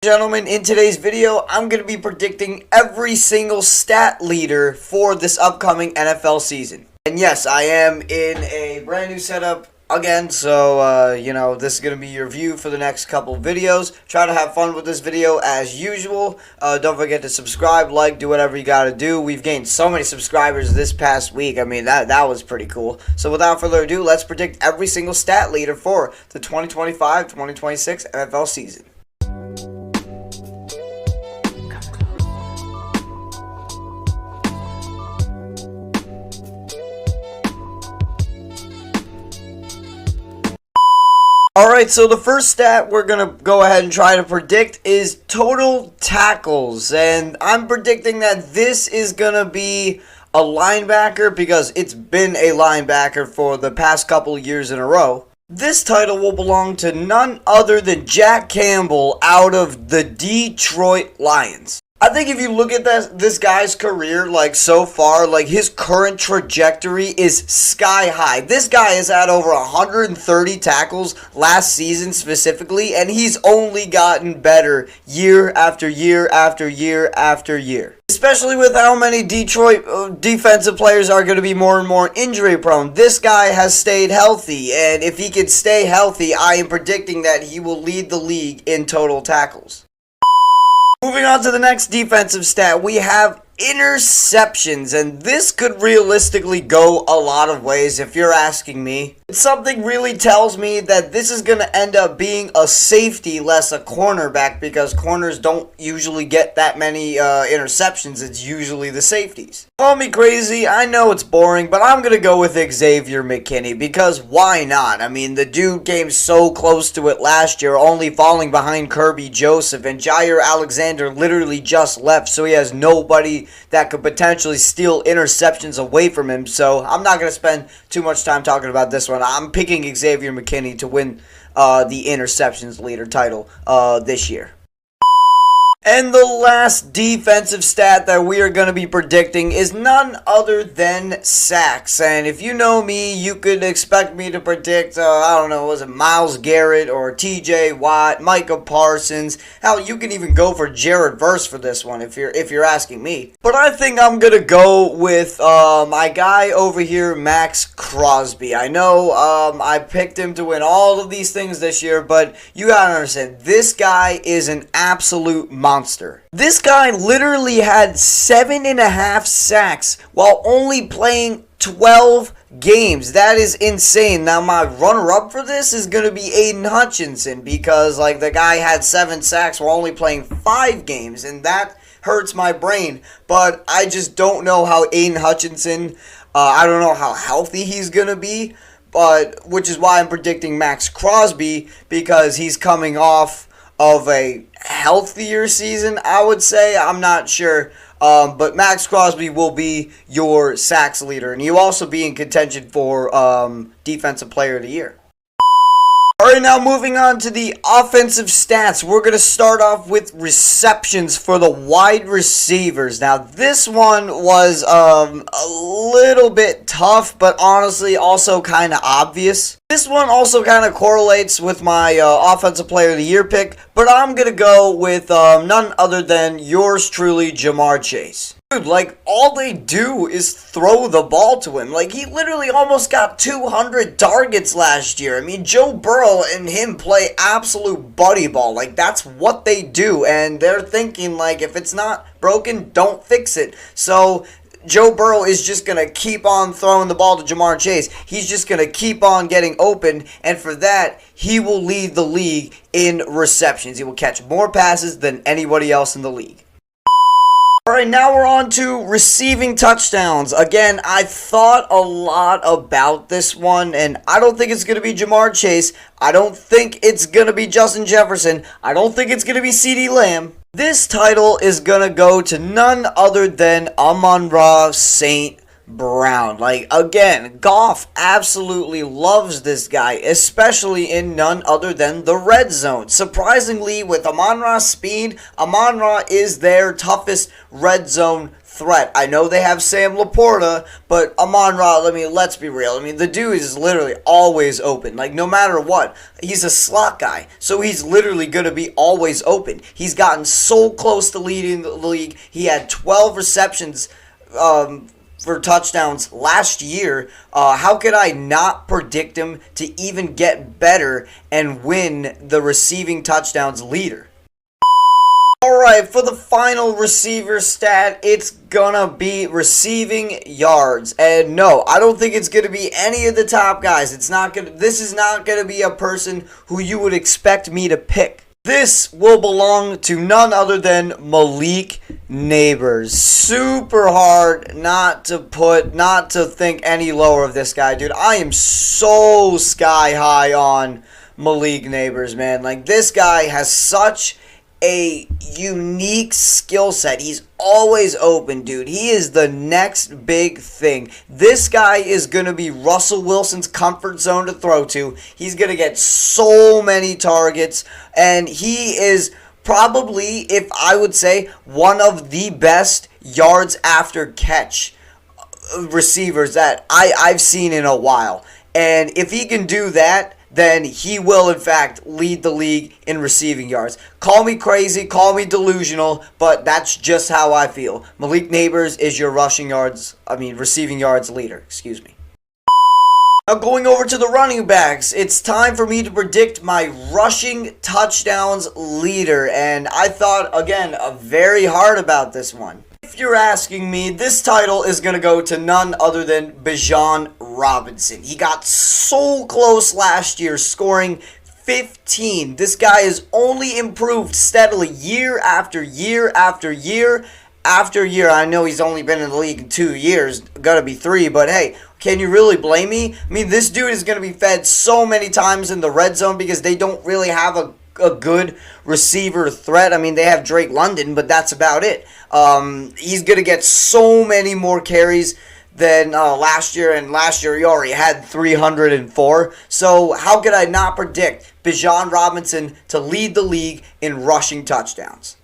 Gentlemen, in today's video, I'm going to be predicting every single stat leader for this upcoming NFL season. And yes, I am in a brand new setup again, so, this is going to be your view for the next couple of videos. Try to have fun with this video as usual. Don't forget to subscribe, like, do whatever you got to do. We've gained so many subscribers this past week. I mean, that was pretty cool. So without further ado, let's predict every single stat leader for the 2025-2026 NFL season. Alright, so the first stat we're going to go ahead and try to predict is total tackles. And I'm predicting that this is going to be a linebacker because it's been a linebacker for the past couple of years in a row. This title will belong to none other than Jack Campbell out of the Detroit Lions. I think if you look at this guy's career, so far, his current trajectory is sky high. This guy has had over 130 tackles last season specifically, and he's only gotten better year after year after year after year. Especially with how many Detroit defensive players are going to be more and more injury prone. This guy has stayed healthy, and if he can stay healthy, I am predicting that he will lead the league in total tackles. Moving on to the next defensive stat, we have interceptions, and this could realistically go a lot of ways if you're asking me. Something really tells me that this is going to end up being a safety less a cornerback because corners don't usually get that many interceptions. It's usually the safeties. Call me crazy, I know it's boring, but I'm going to go with Xavier McKinney because why not? I mean, the dude came so close to it last year, only falling behind Kirby Joseph, and Jair Alexander literally just left, so he has nobody that could potentially steal interceptions away from him. So I'm not going to spend too much time talking about this one. I'm picking Xavier McKinney to win the interceptions leader title this year. And the last defensive stat that we are going to be predicting is none other than sacks. And if you know me, you could expect me to predict, was it Myles Garrett or TJ Watt, Micah Parsons. Hell, you can even go for Jared Verse for this one if you're asking me. But I think I'm going to go with my guy over here, Maxx Crosby. I know I picked him to win all of these things this year, but you got to understand, this guy is an absolute monster. This guy literally had 7.5 sacks while only playing 12 games. That is insane. Now, my runner-up for this is going to be Aidan Hutchinson because, the guy had 7 sacks while only playing 5 games, and that hurts my brain. But I just don't know how Aidan Hutchinson, I don't know how healthy he's going to be, which is why I'm predicting Maxx Crosby because he's coming off of a healthier season, I would say. I'm not sure. But Maxx Crosby will be your sacks leader. And he'll also be in contention for Defensive Player of the Year. Alright, now moving on to the offensive stats. We're going to start off with receptions for the wide receivers. Now, this one was a little bit tough, but honestly also kind of obvious. This one also kind of correlates with my Offensive Player of the Year pick, but I'm going to go with none other than yours truly, Ja'Marr Chase. Dude, all they do is throw the ball to him. He literally almost got 200 targets last year. I mean, Joe Burrow and him play absolute buddy ball. That's what they do, and they're thinking, if it's not broken, don't fix it. So Joe Burrow is just going to keep on throwing the ball to Ja'Marr Chase. He's just going to keep on getting open, and for that, he will lead the league in receptions. He will catch more passes than anybody else in the league. Alright, now we're on to receiving touchdowns. Again, I thought a lot about this one, and I don't think it's going to be Ja'Marr Chase. I don't think it's going to be Justin Jefferson. I don't think it's going to be CeeDee Lamb. This title is going to go to none other than Amon-Ra St. Brown. Again, Goff absolutely loves this guy, especially in none other than the red zone. Surprisingly, with Amon-Ra's speed, Amon-Ra is their toughest red zone threat. I know they have Sam Laporta, but Amon-Ra, let's be real. The dude is literally always open. Like, no matter what. He's a slot guy, so he's literally going to be always open. He's gotten so close to leading the league. He had 12 receptions for touchdowns last year. How could I not predict him to even get better and win the receiving touchdowns leader? Alright, for the final receiver stat, it's gonna be receiving yards. And no, I don't think it's gonna be any of the top guys. This is not gonna be a person who you would expect me to pick. This will belong to none other than Malik Nabers. Super hard not to think any lower of this guy, dude. I am so sky high on Malik Nabers, man. Like, this guy has such a unique skill set. He's always open, dude. He is the next big thing. This guy is going to be Russell Wilson's comfort zone to throw to. He's going to get so many targets, and he is probably, if I would say, one of the best yards after catch receivers that I've seen in a while. And if he can do that, then he will, in fact, lead the league in receiving yards. Call me crazy, call me delusional, but that's just how I feel. Malik Nabers is your receiving yards leader. Excuse me. Now, going over to the running backs, it's time for me to predict my rushing touchdowns leader. And I thought, again, very hard about this one. If you're asking me, this title is going to go to none other than Bijan Robinson. He got so close last year, scoring 15. This guy has only improved steadily year after year after year after year. I know he's only been in the league 2 years, gotta be 3, but hey, can you really blame me? This dude is going to be fed so many times in the red zone because they don't really have a good receiver threat. They have Drake London, but that's about it. He's going to get so many more carries than last year, and last year he already had 304. So how could I not predict Bijan Robinson to lead the league in rushing touchdowns?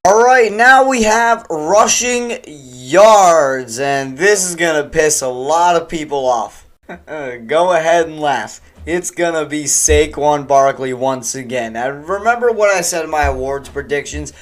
Alright, now we have rushing yards, and this is going to piss a lot of people off. Go ahead and laugh. It's going to be Saquon Barkley once again. And remember what I said in my awards predictions?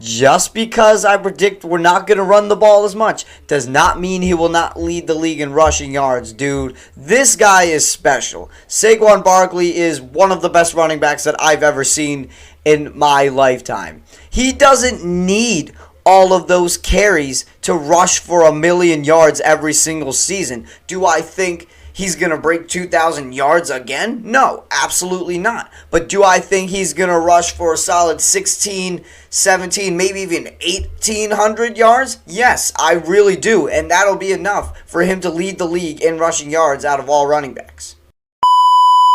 Just because I predict we're not going to run the ball as much does not mean he will not lead the league in rushing yards, dude. This guy is special. Saquon Barkley is one of the best running backs that I've ever seen in my lifetime. He doesn't need all of those carries to rush for 1,000,000 yards every single season. Do I think he's going to break 2,000 yards again? No, absolutely not. But do I think he's going to rush for a solid 16, 17, maybe even 1,800 yards? Yes, I really do. And that'll be enough for him to lead the league in rushing yards out of all running backs.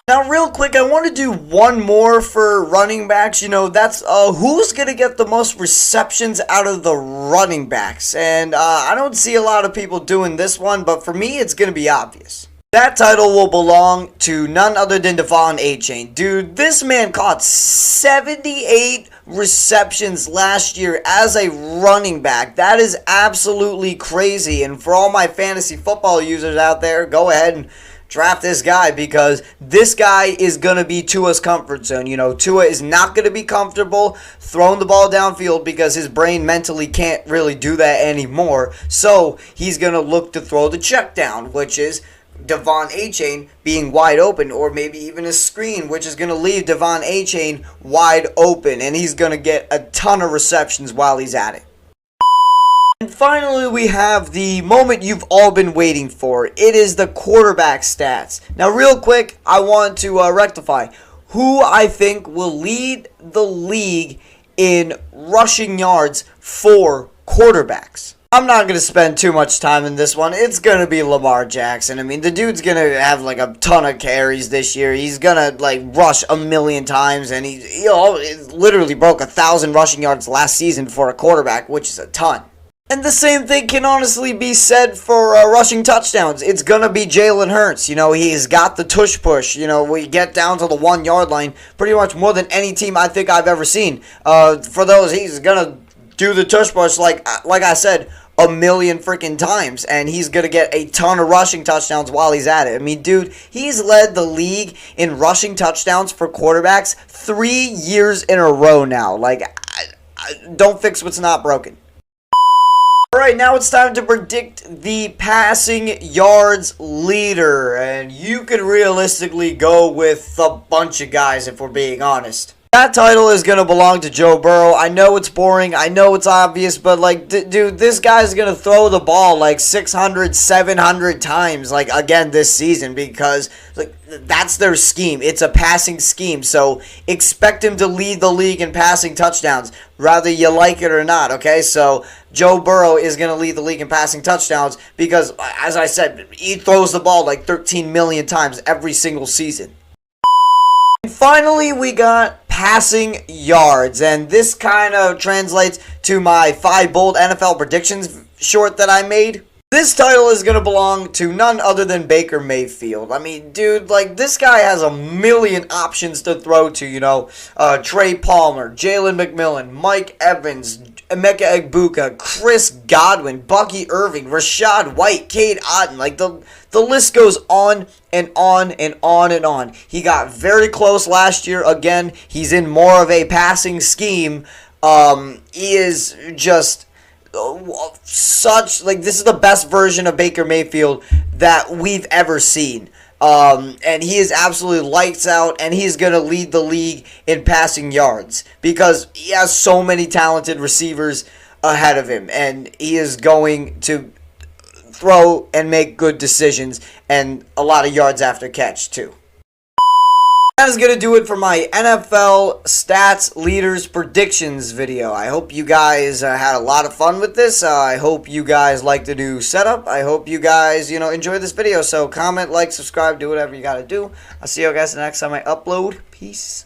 Now, real quick, I want to do one more for running backs. That's who's going to get the most receptions out of the running backs. And I don't see a lot of people doing this one, but for me, it's going to be obvious. That title will belong to none other than De'Von Achane. Dude, this man caught 78 receptions last year as a running back. That is absolutely crazy. And for all my fantasy football users out there, go ahead and draft this guy, because this guy is going to be Tua's comfort zone. Tua is not going to be comfortable throwing the ball downfield because his brain mentally can't really do that anymore. So he's going to look to throw the check down, which is De'Von Achane being wide open, or maybe even a screen, which is going to leave De'Von Achane wide open, and he's going to get a ton of receptions while he's at it. And finally, we have the moment you've all been waiting for. It is the quarterback stats. Now, real quick, I want to rectify who I think will lead the league in rushing yards for quarterbacks. I'm not going to spend too much time in this one. It's going to be Lamar Jackson. The dude's going to have a ton of carries this year. He's going to rush 1,000,000 times, and he literally broke 1,000 rushing yards last season for a quarterback, which is a ton. And the same thing can honestly be said for rushing touchdowns. It's going to be Jalen Hurts. He's got the tush push. We get down to the 1-yard line pretty much more than any team I think I've ever seen. For those, he's going to do the tush push like I said a million freaking times, and he's gonna get a ton of rushing touchdowns while he's at it. I mean, dude, he's led the league in rushing touchdowns for quarterbacks 3 years in a row now. Like, don't fix what's not broken. Alright, now it's time to predict the passing yards leader, and you could realistically go with a bunch of guys if we're being honest. That title is going to belong to Joe Burrow. I know it's boring. I know it's obvious. But, like, dude, this guy's going to throw the ball, like, 600, 700 times, like, again this season. Because, like, that's their scheme. It's a passing scheme. So, expect him to lead the league in passing touchdowns, whether you like it or not, okay? So, Joe Burrow is going to lead the league in passing touchdowns because, as I said, he throws the ball, like, 13 million times every single season. And finally, we got passing yards, and this kind of translates to my 5 bold NFL predictions short that I made. This title is going to belong to none other than Baker Mayfield. I mean, dude, like, this guy has a million options to throw to, you know. Trey Palmer, Jalen McMillan, Mike Evans, Emeka Egbuka, Chris Godwin, Bucky Irving, Rachaad White, Cade Otton. Like, the list goes on and on and on and on. He got very close last year. Again, he's in more of a passing scheme. He is just such, like, this is the best version of Baker Mayfield that we've ever seen. And he is absolutely lights out, and he's going to lead the league in passing yards because he has so many talented receivers ahead of him, and he is going to throw and make good decisions and a lot of yards after catch too. That is going to do it for my NFL Stats Leaders Predictions video. I hope you guys had a lot of fun with this. I hope you guys like the new setup. I hope you guys, enjoy this video. So comment, like, subscribe, do whatever you got to do. I'll see you guys the next time I upload. Peace.